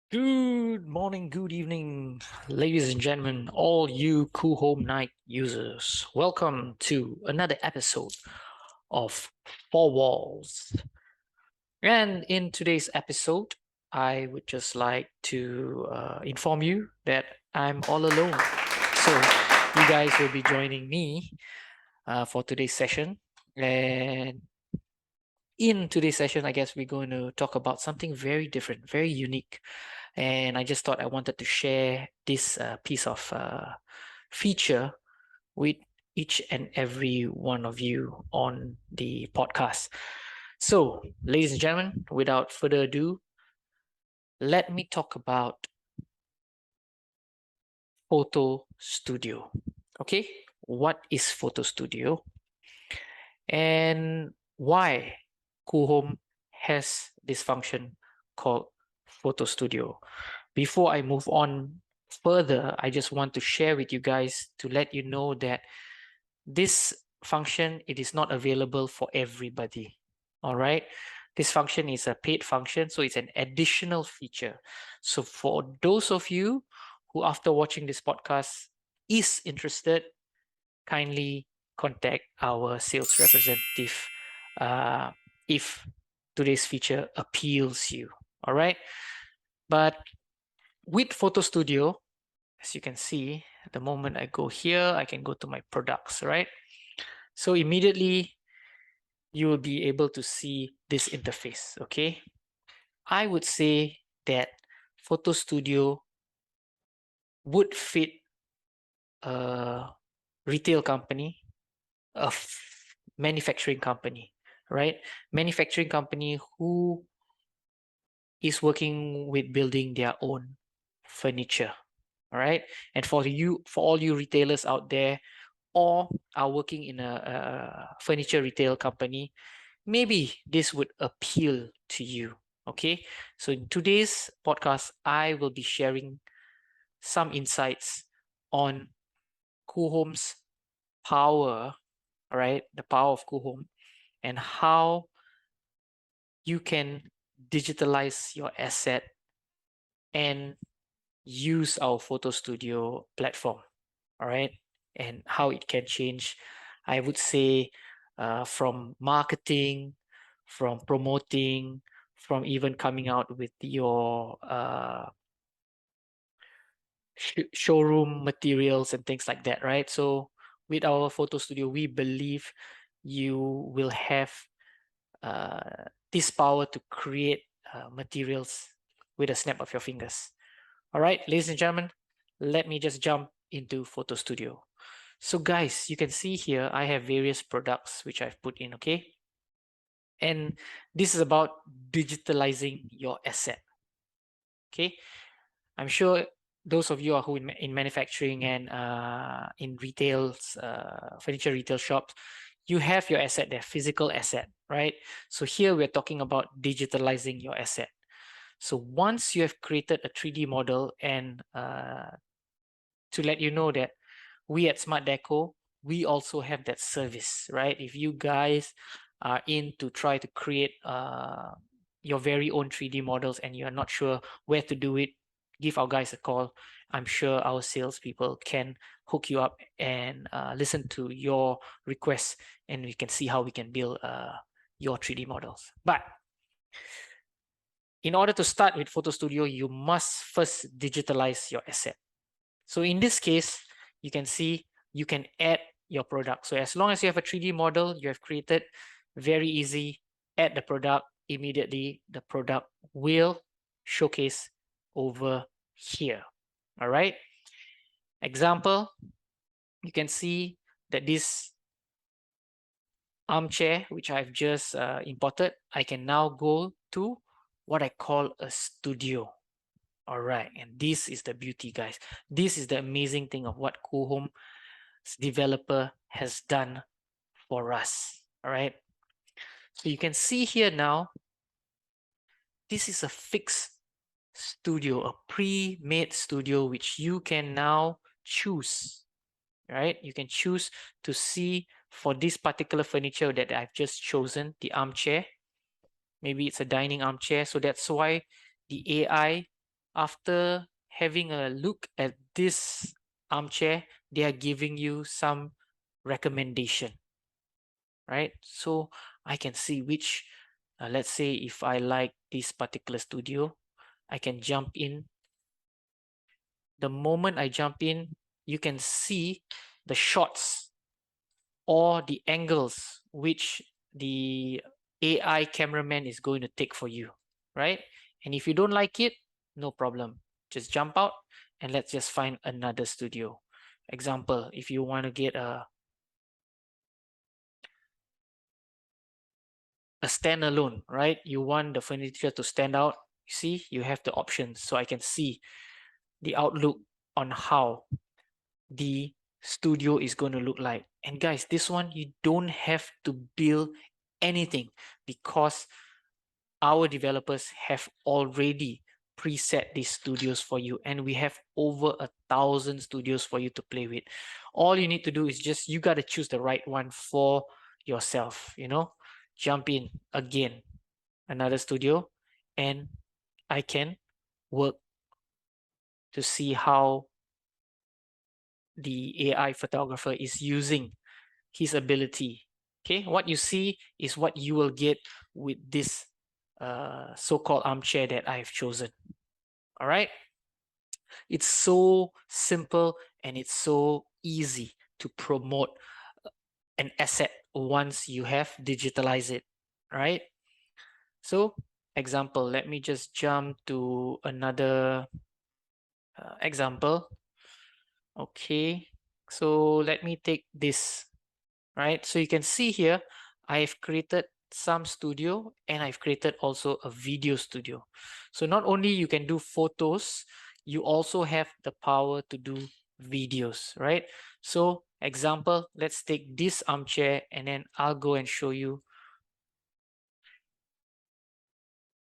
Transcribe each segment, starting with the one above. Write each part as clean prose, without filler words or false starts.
Good morning, good evening, ladies and gentlemen, all you Coolhome Night users. Welcome to another episode of Four Walls. And in today's episode, I would just like to inform you that I'm all alone. So you guys will be joining me for today's session. And in today's session, I guess we're going to talk about something very different, very unique. And I just thought I wanted to share this piece of feature with each and every one of you on the podcast. So, ladies and gentlemen, without further ado, let me talk about Photo Studio. Okay, what is Photo Studio and why Coolhome has this function called Photo Studio? Before I move on further, I just want to share with you guys to let you know that this function, it is not available for everybody. All right. This function is a paid function, so it's an additional feature. So for those of you who, after watching this podcast, is interested, kindly contact our sales representative if today's feature appeals you. All right. But with Photo Studio, as you can see, the moment I go here, I can go to my products, right? So immediately you will be able to see this interface, okay? I would say that Photo Studio would fit a retail company, a manufacturing company, right? Manufacturing company who is working with building their own furniture, all right? And for all you retailers out there, or are working in a furniture retail company, maybe this would appeal to you. Okay, so in today's podcast, I will be sharing some insights on Coolhome's power, all right, the power of Coolhome, and how you can digitalize your asset and use our photo studio platform, all right, and how it can change, I would say, from marketing, from promoting, from even coming out with your showroom materials and things like that, right? So with our photo studio, we believe you will have this power to create materials with a snap of your fingers. All right, ladies and gentlemen, let me just jump into Photo Studio. So guys, you can see here, I have various products which I've put in, okay? And this is about digitalizing your asset, okay? I'm sure those of you who are in manufacturing and in retails, furniture retail shops, you have your asset there, physical asset, right? So here we're talking about digitalizing your asset. So once you have created a 3D model, and to let you know that we at Smart Deco, we also have that service, right? If you guys are in to try to create your very own 3D models and you're not sure where to do it, give our guys a call. I'm sure our salespeople can hook you up and listen to your requests, and we can see how we can build your 3D models. But in order to start with Photo Studio, you must first digitalize your asset. So in this case, you can see you can add your product. So as long as you have a 3D model you have created, very easy, add the product, immediately the product will showcase over here. All right. Example, you can see that this armchair, which I've just imported, I can now go to what I call a studio. All right, and this is the beauty, guys. This is the amazing thing of what Coolhome developer has done for us. All right, so you can see here now, this is a fixed studio, a pre-made studio, which you can now choose. Right, you can choose to see for this particular furniture that I've just chosen, the armchair. Maybe it's a dining armchair, so that's why the AI after having a look at this armchair, they are giving you some recommendation, right? So I can see which, let's say if I like this particular studio, I can jump in. The moment I jump in, you can see the shots or the angles which the AI cameraman is going to take for you, right? And if you don't like it, no problem. Just jump out and let's just find another studio. Example, if you want to get a standalone, right? You want the furniture to stand out. You see, you have the options. So I can see the outlook on how the studio is going to look like. And guys, this one, you don't have to build anything because our developers have already preset these studios for you, and we have over 1,000 studios for you to play with. All you need to do is just, you got to choose the right one for yourself, you know. Jump in again, another studio, and I can work to see how the AI photographer is using his ability. Okay, what you see is what you will get with this so-called armchair that I've chosen. All right, it's so simple and it's so easy to promote an asset once you have digitalized it. Right, so example, let me just jump to another example. Okay, so let me take this, right? So you can see here, I've created some studio and I've created also a video studio. So not only you can do photos, you also have the power to do videos, right? So example, let's take this armchair and then I'll go and show you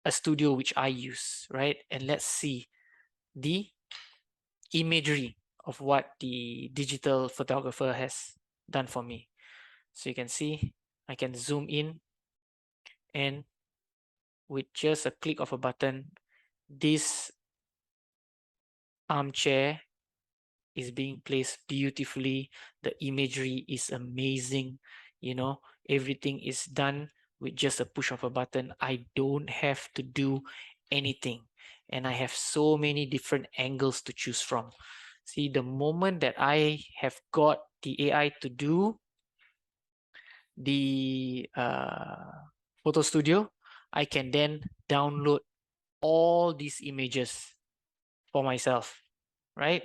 a studio which I use, right? And let's see the imagery of what the digital photographer has done for me. So you can see, I can zoom in, and with just a click of a button, this armchair is being placed beautifully. The imagery is amazing. You know, everything is done with just a push of a button. I don't have to do anything. And I have so many different angles to choose from. See, the moment that I have got the AI to do the photo studio, I can then download all these images for myself, right?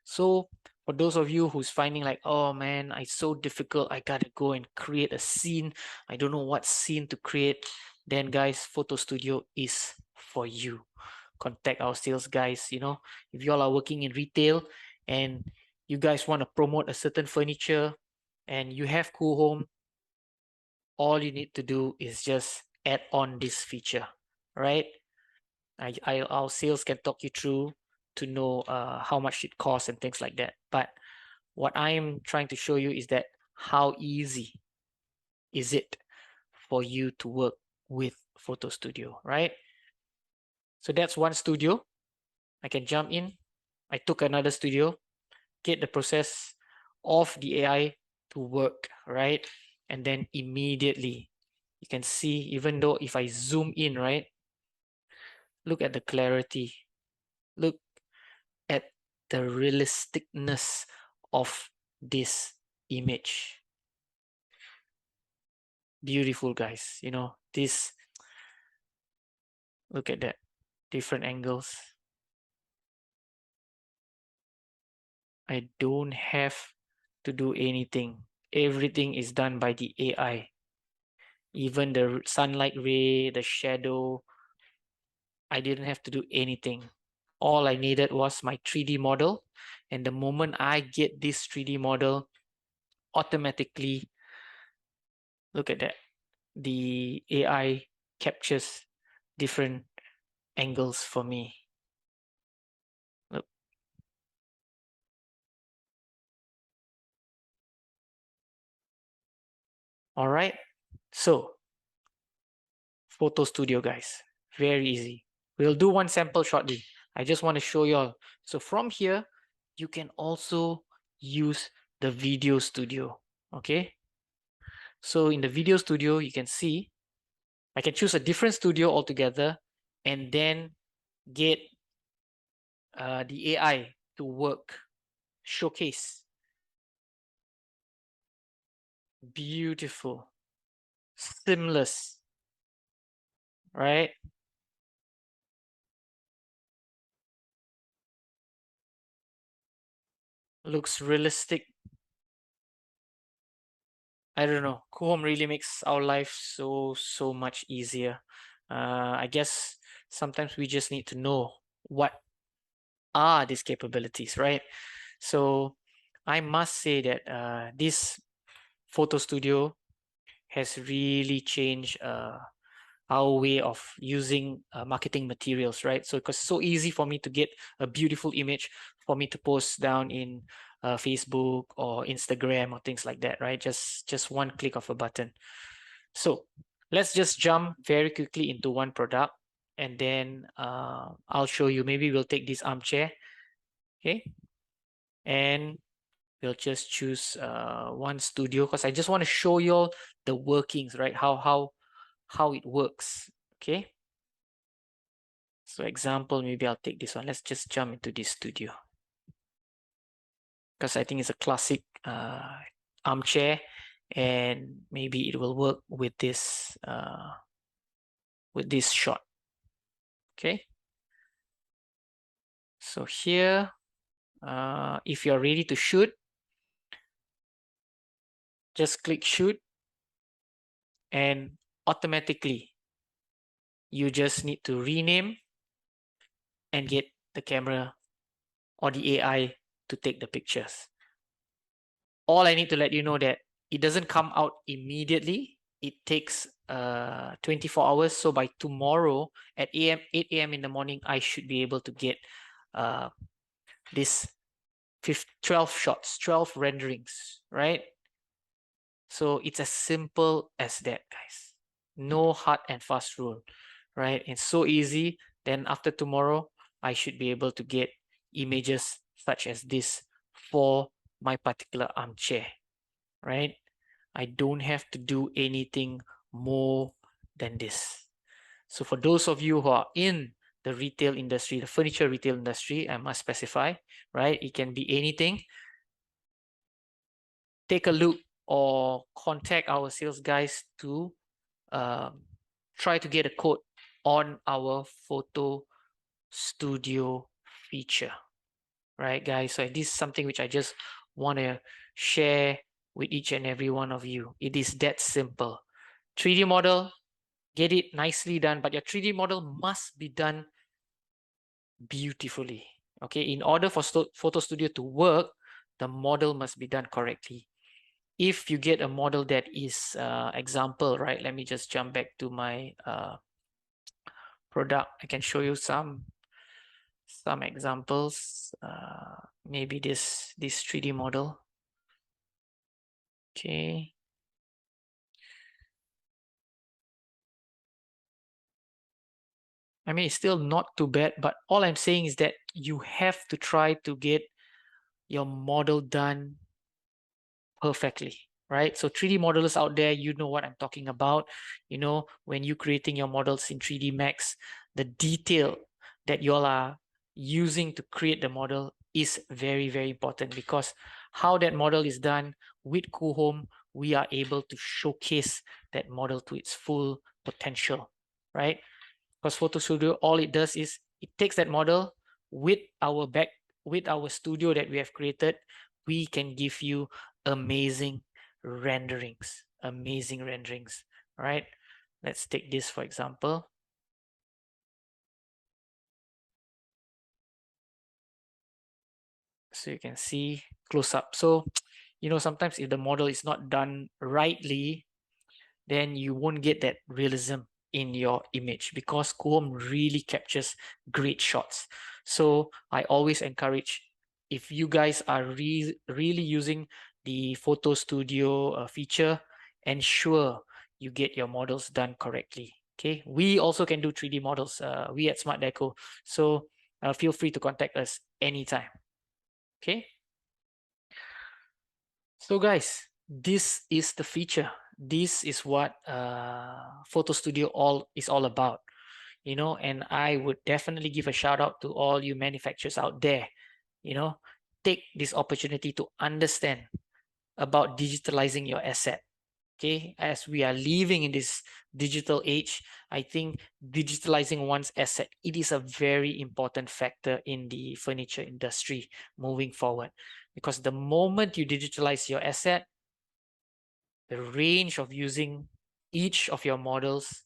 So for those of you who's finding like, oh man, it's so difficult, I gotta go and create a scene, I don't know what scene to create, then guys, photo studio is for you. Contact our sales guys. You know, if y'all are working in retail and you guys want to promote a certain furniture and you have Coolhome, all you need to do is just add on this feature, right? Our sales can talk you through to know how much it costs and things like that. But what I'm trying to show you is that how easy is it for you to work with Photo Studio, right? So that's one studio. I can jump in. I took another studio, get the process of the AI to work, right? And then immediately you can see, even though if I zoom in, right? Look at the clarity. Look at the realisticness of this image. Beautiful, guys. You know, this, look at that, different angles. I don't have to do anything. Everything is done by the AI. Even the sunlight ray, the shadow, I didn't have to do anything. All I needed was my 3D model. And the moment I get this 3D model, automatically, look at that, the AI captures different angles for me. Look. All right. So, Photo Studio, guys, very easy. We'll do one sample shortly. I just want to show you all. So from here, you can also use the video studio. Okay. So in the video studio, you can see I can choose a different studio altogether and then get the AI to work, showcase. Beautiful, seamless, right? Looks realistic. I don't know. Coolhome really makes our life so much easier. I guess sometimes we just need to know what are these capabilities, right? So I must say that this photo studio has really changed our way of using marketing materials, right? So because so easy for me to get a beautiful image for me to post down in Facebook or Instagram or things like that, right? Just one click of a button. So let's just jump very quickly into one product, and then I'll show you. Maybe we'll take this armchair, okay? And we'll just choose one studio because I just want to show you all the workings, right? How it works, okay? So example, maybe I'll take this one. Let's just jump into this studio because I think it's a classic armchair, and maybe it will work with this shot. Okay. So here, if you're ready to shoot, just click shoot, and automatically you just need to rename and get the camera or the AI to take the pictures. All I need to let you know that it doesn't come out immediately. It takes 24 hours. So by tomorrow at 8 a.m. in the morning, I should be able to get this 12 shots, 12 renderings, right? So it's as simple as that, guys. No hard and fast rule, right? It's so easy. Then after tomorrow, I should be able to get images such as this for my particular armchair, right? I don't have to do anything more than this. So for those of you who are in the retail industry, the furniture retail industry, I must specify, right? It can be anything. Take a look or contact our sales guys to try to get a quote on our photo studio feature, right, guys? So this is something which I just want to share with each and every one of you. It is that simple. 3D model, get it nicely done, but your 3D model must be done beautifully. Okay, in order for photo studio to work, the model must be done correctly. If you get a model that is example, right? Let me just jump back to my product. I can show you some examples. Maybe this 3D model. Okay. I mean, it's still not too bad, but all I'm saying is that you have to try to get your model done perfectly, right? So 3D modelers out there, you know what I'm talking about. You know, when you're creating your models in 3D Max, the detail that you all are using to create the model is very important, because how that model is done with Coolhome, we are able to showcase that model to its full potential, right? Because Photo Studio, all it does is it takes that model with our studio that we have created. We can give you amazing renderings. All right, let's take this for example. So you can see close up. So you know, sometimes if the model is not done rightly, then you won't get that realism in your image, because Coolhome really captures great shots. So I always encourage, if you guys are really using the photo studio feature, ensure you get your models done correctly. Okay, we also can do 3D models, we at Smart Deco. So feel free to contact us anytime. Okay. So guys, this is the feature. This is what Photo Studio is all about, and I would definitely give a shout out to all you manufacturers out there. Take this opportunity to understand about digitalizing your asset. Okay, as we are living in this digital age, I think digitalizing one's asset, it is a very important factor in the furniture industry moving forward. Because the moment you digitalize your asset, the range of using each of your models,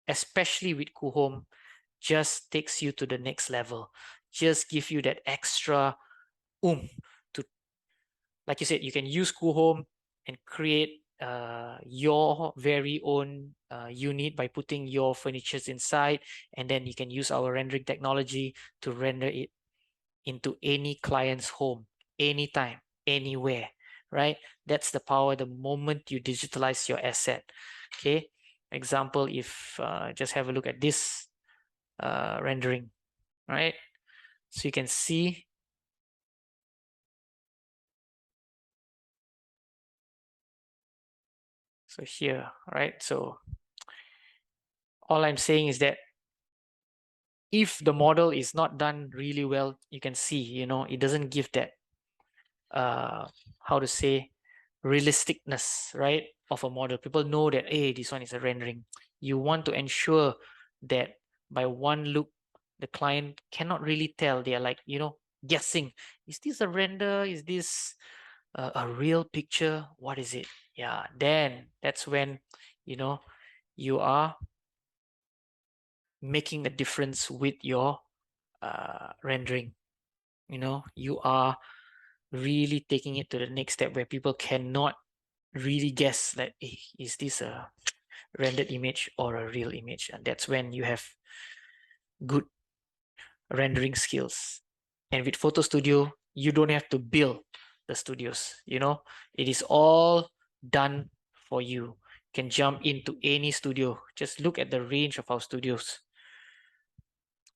especially with Coolhome, just takes you to the next level. Just give you that extra to, like you said, you can use Coolhome and create your very own unit by putting your furnitures inside, and then you can use our rendering technology to render it into any client's home, anytime, anywhere, right? That's the power the moment you digitalize your asset. Okay. Example, if just have a look at this rendering, right? So you can see. So here, right? So all I'm saying is that if the model is not done really well, you can see, it doesn't give that, how to say, realisticness, right, of a model. People know that, hey, this one is a rendering. You want to ensure that by one look, the client cannot really tell. They are like, guessing, is this a render? Is this a real picture? What is it? Yeah, then that's when, you are making a difference with your rendering. You are really taking it to the next step where people cannot really guess that, hey, is this a rendered image or a real image? And that's when you have good rendering skills. And with Photo Studio, you don't have to build the studios. It is all done for you. You can jump into any studio. Just look at the range of our studios.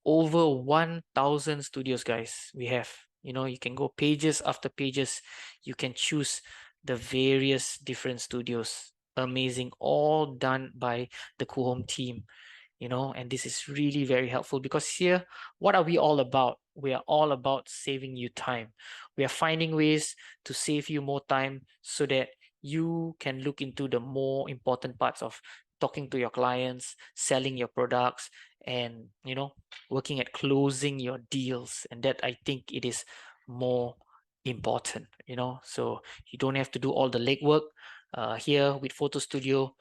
Over 1,000 studios, guys, we have. You can go pages after pages. You can choose the various different studios. Amazing, all done by the Coolhome team. And this is really very helpful because here, what are we all about? We are all about saving you time. We are finding ways to save you more time so that you can look into the more important parts of talking to your clients, selling your products, and working at closing your deals. And that, I think, it is more important. So you don't have to do all the legwork. Here with Photo Studio,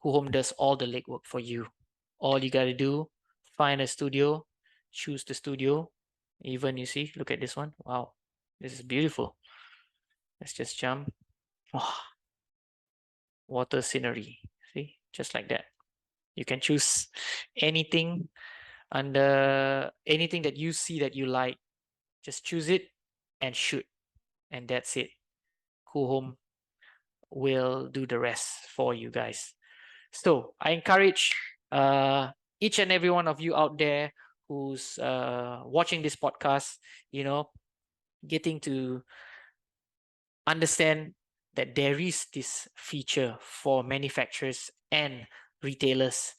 Coolhome does all the legwork for you. All you got to do, find a studio, choose the studio. Even, you see, look at this one. Wow, this is beautiful. Let's just jump. Oh, water scenery. See, just like that. You can choose anything anything that you see that you like. Just choose it and shoot. And that's it. Coolhome will do the rest for you guys. So I encourage each and every one of you out there who's watching this podcast, getting to understand that there is this feature for manufacturers and retailers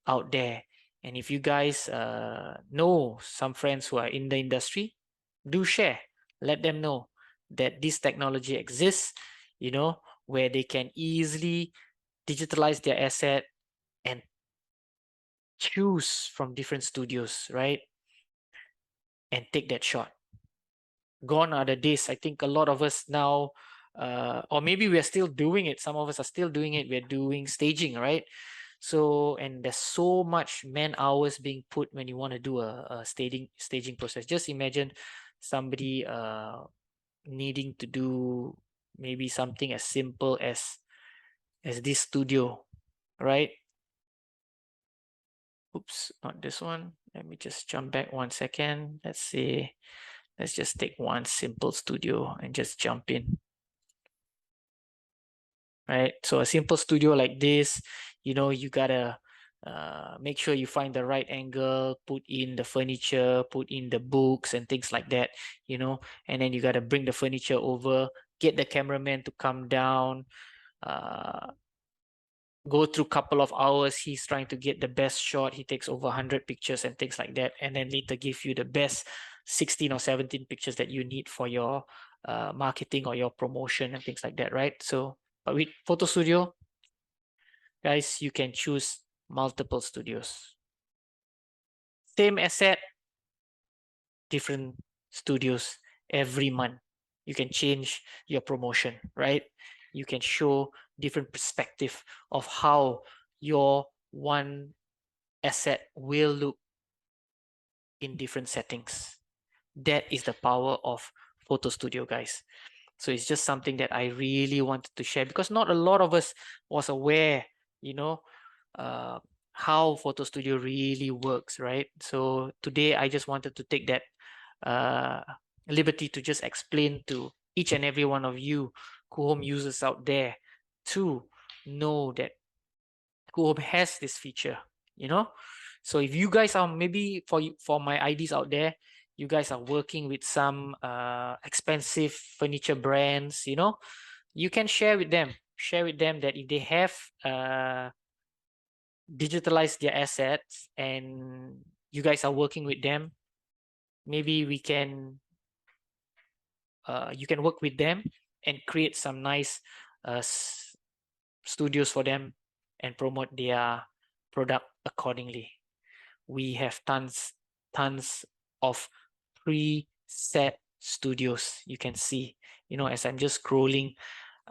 out there. And if you guys know some friends who are in the industry, do share. Let them know that this technology exists, where they can easily digitalize their asset and choose from different studios, right? And take that shot. Gone are the days. I think a lot of us now, or maybe we are still doing it. Some of us are still doing it. We're doing staging, right? So, and there's so much man hours being put when you want to do a staging process. Just imagine somebody needing to do maybe something as simple as this studio, right? Oops, not this one. Let me just jump back 1 second. Let's see. Let's just take one simple studio and just jump in. Right. So a simple studio like this, you gotta Make sure you find the right angle, put in the furniture, put in the books and things like that, and then you got to bring the furniture over, get the cameraman to come down, go through a couple of hours. He's trying to get the best shot. He takes over 100 pictures and things like that, and then later give you the best 16 or 17 pictures that you need for your marketing or your promotion and things like that, right? So, but with Photo Studio, guys, you can choose multiple studios. Same asset, different studios every month. You can change your promotion, right? You can show different perspective of how your one asset will look in different settings. That is the power of Photo Studio, guys. So it's just something that I really wanted to share, because not a lot of us was aware, uh, how Photo Studio really works, right? So today I just wanted to take that uh, liberty to just explain to each and every one of you Coolhome users out there to know that Coolhome has this feature, So if you guys are, maybe for my IDs out there, you guys are working with some expensive furniture brands, you can share with them that if they have digitalized their assets and you guys are working with them, maybe we can you can work with them and create some nice studios for them and promote their product accordingly. We have tons of preset studios. You can see, as I'm just scrolling,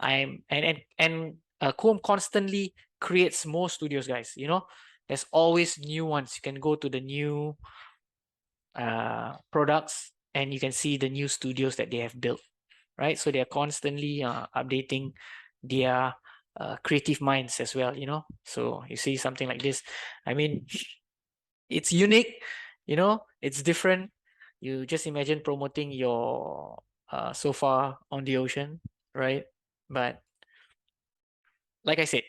Coolhome constantly creates more studios, guys. There's always new ones. You can go to the new products and you can see the new studios that they have built, right? So they're constantly updating their creative minds as well, So you see something like this. I mean, it's unique, it's different. You just imagine promoting your sofa on the ocean, right? But like I said,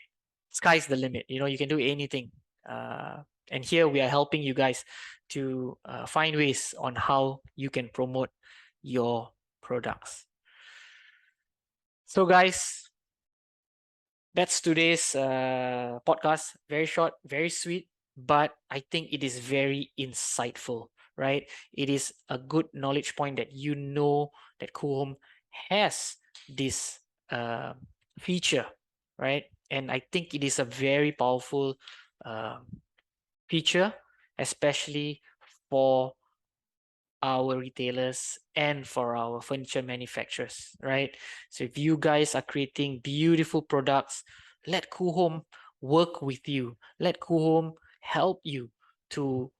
sky's the limit. You can do anything. And here we are helping you guys to find ways on how you can promote your products. So guys, that's today's podcast. Very short, very sweet, but I think it is very insightful, right? It is a good knowledge point that that Coolhome has this feature, right? And I think it is a very powerful feature, especially for our retailers and for our furniture manufacturers, right? So if you guys are creating beautiful products, let Coolhome work with you. Let Coolhome help you to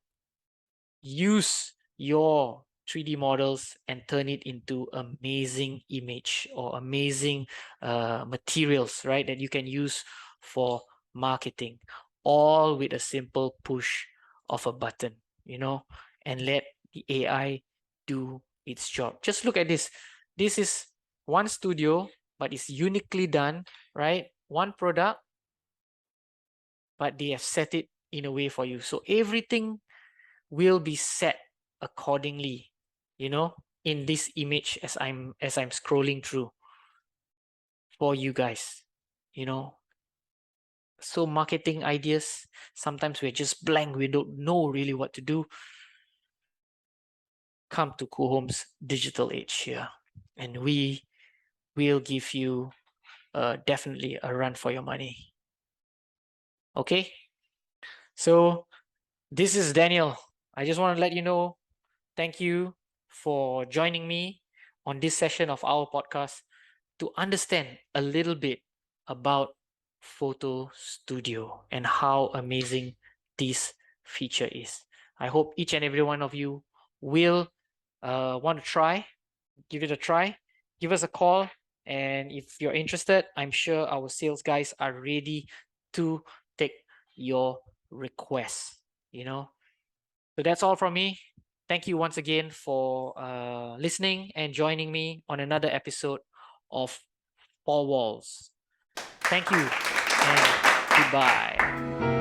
use your 3D models and turn it into amazing image or amazing materials, right? That you can use for marketing, all with a simple push of a button, and let the AI do its job. Just look at this. This is one studio, but it's uniquely done, right? One product, but they have set it in a way for you. So everything will be set accordingly, in this image as I'm scrolling through for you guys, So marketing ideas, sometimes we're just blank, we don't know really what to do. Come to Coolhome's digital age here, and we will give you definitely a run for your money. Okay, so this is Daniel. I just want to let you know, thank you for joining me on this session of our podcast to understand a little bit about Photo Studio and how amazing this feature is. I hope each and every one of you will want to give it a try, give us a call. And if you're interested, I'm sure our sales guys are ready to take your requests, So that's all from me. Thank you once again for listening and joining me on another episode of Four Walls. Thank you and goodbye.